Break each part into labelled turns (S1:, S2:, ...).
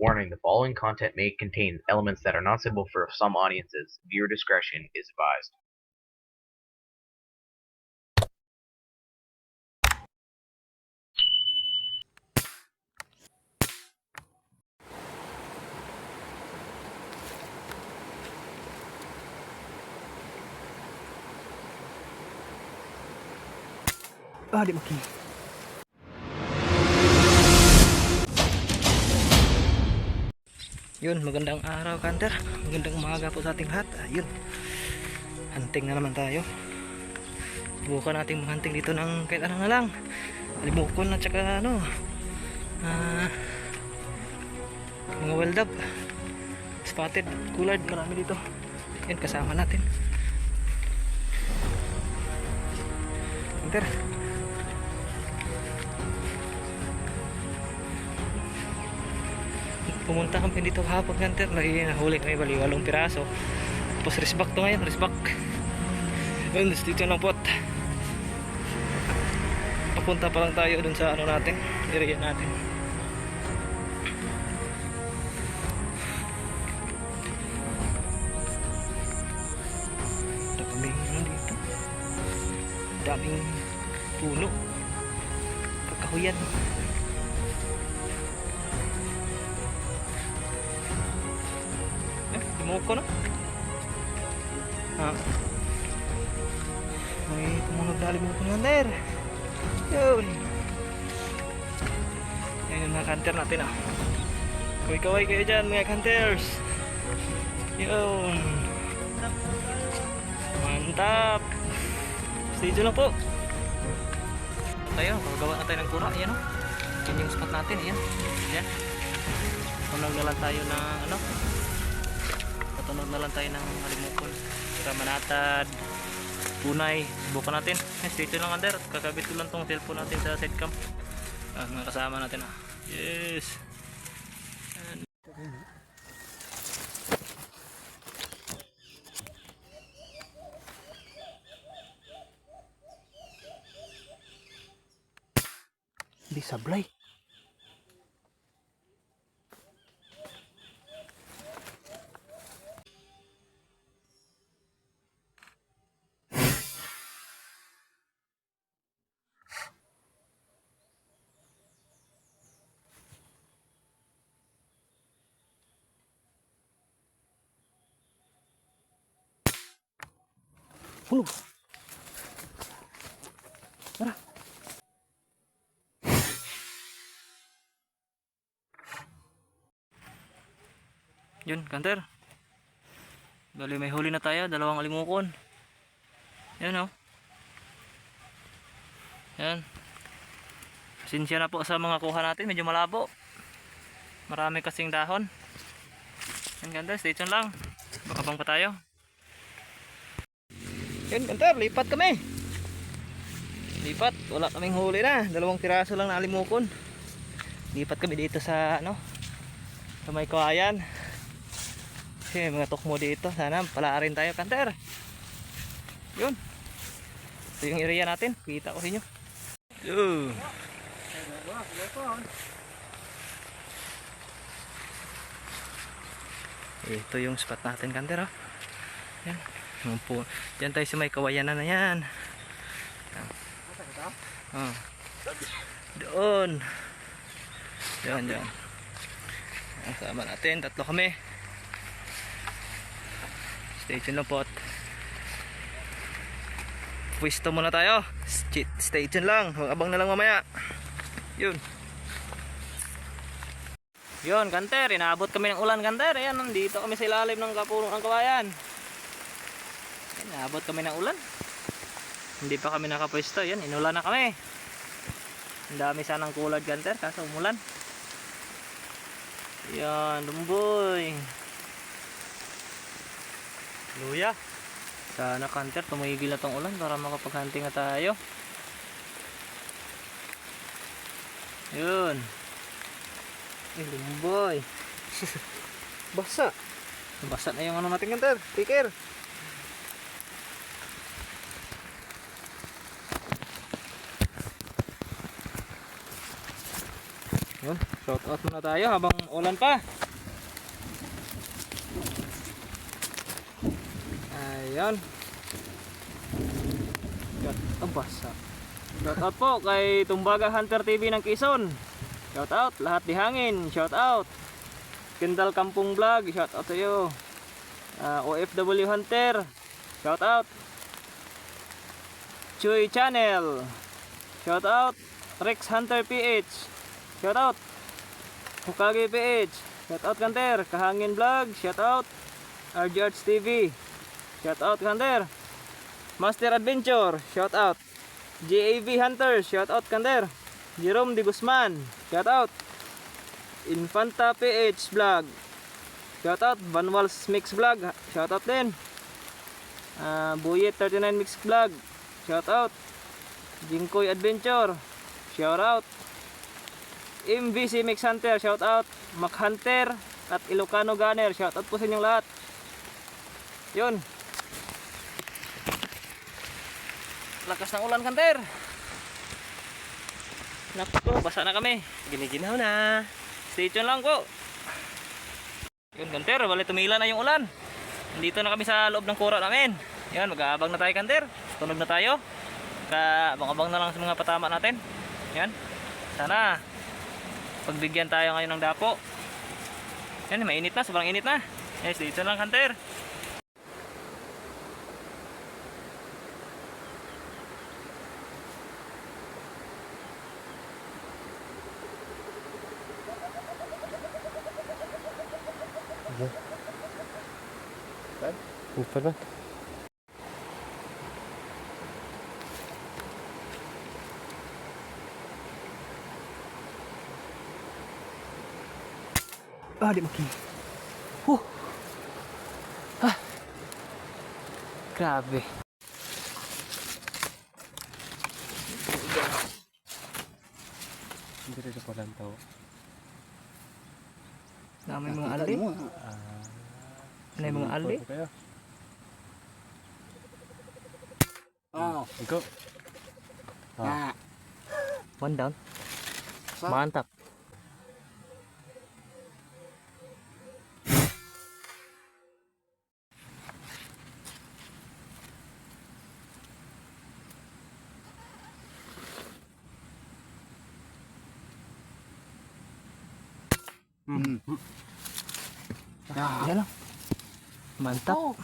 S1: Warning, the following content may contain elements that are not suitable for some audiences. Viewer discretion is advised.
S2: Di maki. Yun, magandang araw, Kanter. Magandang umaga po sa ating lahat. Ayun, hunting na naman tayo. Bukan natin hunting dito ng kahit ano na lang, alimukon at saka mga wild duck, spotted, collared, marami dito. Yan, kasama natin, Kanter. Pumunta kami dito kahapon, Kanter. Nahuli kami bali 8 piraso. Tapos resback to ngayon, resback. Yun, dito lang po. Papunta pa lang tayo dun sa natin, area natin. Daming dito. Daming puno. Kakahuyan. Limoko na. May tumunog na limoko na der. Yun. Yan yung mga kanter natin Kaway-kaway kayo dyan mga kanters. Yun. Mantap. Stay dyan lang po. Tayo, gagawa na tayo ng kura. Ayan Yan yung spot natin. Ayan. Ayan. Tunog na lang tayo ng Tunog na lang tayo ng halimukon. Ramanatad, punay. Bukan natin. Stay tuned lang, Kanter. Kakabit ko lang tong cellphone natin sa side cam. Mga kasama natin Yes. Di sablay. Tara. Yun, Kanter. Bali may huli na tayo, 2 alimukon. Yan Yan. Pasensya na po sa mga kuha natin, medyo malabo. Marami kasing dahon. Yan, Kanter, stay tuned lang. Bakabang pa tayo. Yan, Kanter, lipat kami. Lipat, wala kaming huli na. 2 piraso lang na alimukon. Lipat kami dito sa sa may kawayan. Kasi mga tukmo dito. Sana palaarin tayo, Kanter. Yun. Ito yung area natin. Kita ko sa inyo. Ito yung spot natin, Kanter. Yan. Diyan tayo sa may kawayanan na yan. Doon. Diyan. Sama natin. 3 kami. Stay tuned lang po. Pwesto muna tayo. Stay tuned lang. Abang na lang mamaya. Yun, Kanter. Inaabot kami ng ulan, Kanter. Ayan, nandito kami sa ilalim ng kapurong ang kawayan. Inaabot kami ng ulan. Hindi pa kami nakapwesto. Yan, inulan na kami. Ang dami sanang kulad, Kanter, kaso umulan. Yan, lumboy. Luya. Sana, Kanter, tumigil na tong ulan para makapag-hunting na tayo. Yun. Lumboy. Basa. Basa na yung natin, Kanter. Take care. Yun. Shout out muna tayo habang ulan pa. Ayan. Basa. Shout out po kay Tumbaga Hunter TV ng Quezon. Shout out lahat di hangin. Shout out Kendall Kampung Vlog. Shout out sa iyo. OFW Hunter. Shout out Chuy Channel. Shout out Rex Hunter PH. Shout out Hokage PH. Shout out Hunter Kahangin Vlog. Shout out RG Arts TV. Shout out Hunter Master Adventure. Shout out JAV Hunter. Shout out Hunter Jerome De Guzman. Shout out Infanta PH Vlog. Shout out Vanwals Mix Vlog. Shout out din Buyet 39 Mix Vlog. Shout out Jingkoy Adventure. Shout out MVC Mix Hunter. Shout out Mac Hunter at Ilocano Gunner. Shout out po sa inyong lahat. Yun. Lakas ng ulan, Hunter. Naku, basa na kami.
S3: Giniginaw na.
S2: Stay tuned lang po. Yun, Hunter, bali tumila na yung ulan. Nandito na kami sa loob ng kura namin. Yan, mag-aabang na tayo, Hunter. Tunog na tayo. Abang-abang na lang sa mga patama natin. Yan. Sana pagbigyan tayo ngayon ng dapo. Yan, mainit na, sobrang init na. Yes, dito lang, Hunter.
S3: Lupa na.
S2: Di maki. Grabe.
S3: Hindi rin sa palang tao.
S2: May mga aldi. May mga aldi.
S3: Ikaw.
S2: One down. Mantap. Yan lang. Mantap.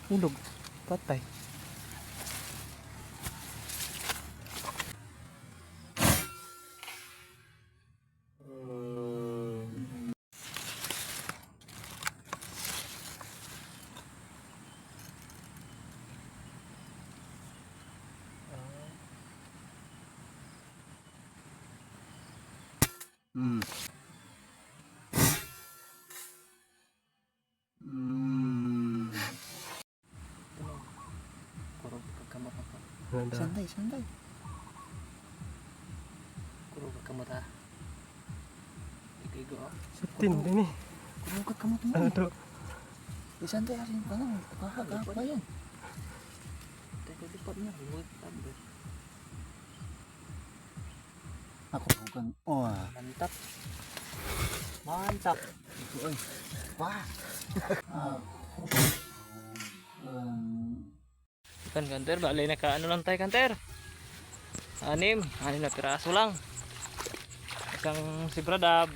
S2: Hulog. Patay.
S3: Santai.
S2: Kurog ka mo ta. Ikigo.
S3: Satin din eh.
S4: Kurog ka mo to.
S3: Ano to?
S4: Santai asin pa lang. Kakapa yan.
S2: Teka lipat na. Lipat na.
S4: Ako bukan. Oh,
S2: Mantap. Mantap.
S4: wah.
S2: Kan Kanter, bali na ka ano lang tayo, Kanter. Anim na piraso lang. Isang sibradab,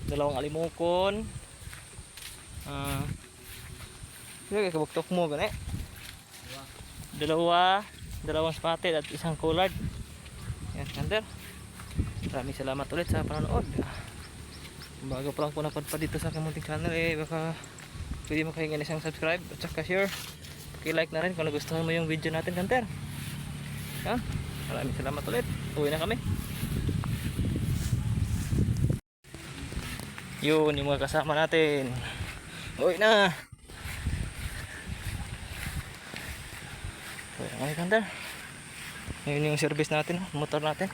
S2: dalawang alimukon. Sige, kabuktok mo gani. Dalawang spotted at isang collard. Yan, Kanter. Maraming salamat ulit sa panonood. Bago pa lang po napadpad dito sa aking munting channel, baka pwede mo kayo isang subscribe at saka share. I-like na rin kung nagustuhan mo yung video natin, Kanter. Yan. Maraming salamat ulit. Uwi na kami. Yun yung mga kasama natin. Uwi na. Uwi na kami, Kanter. Yun yung service natin, motor natin.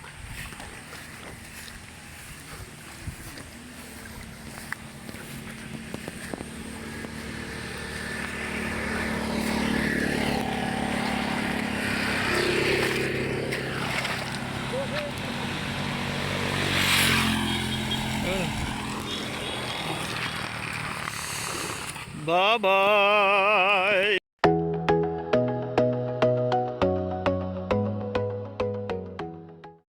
S2: Bye-bye!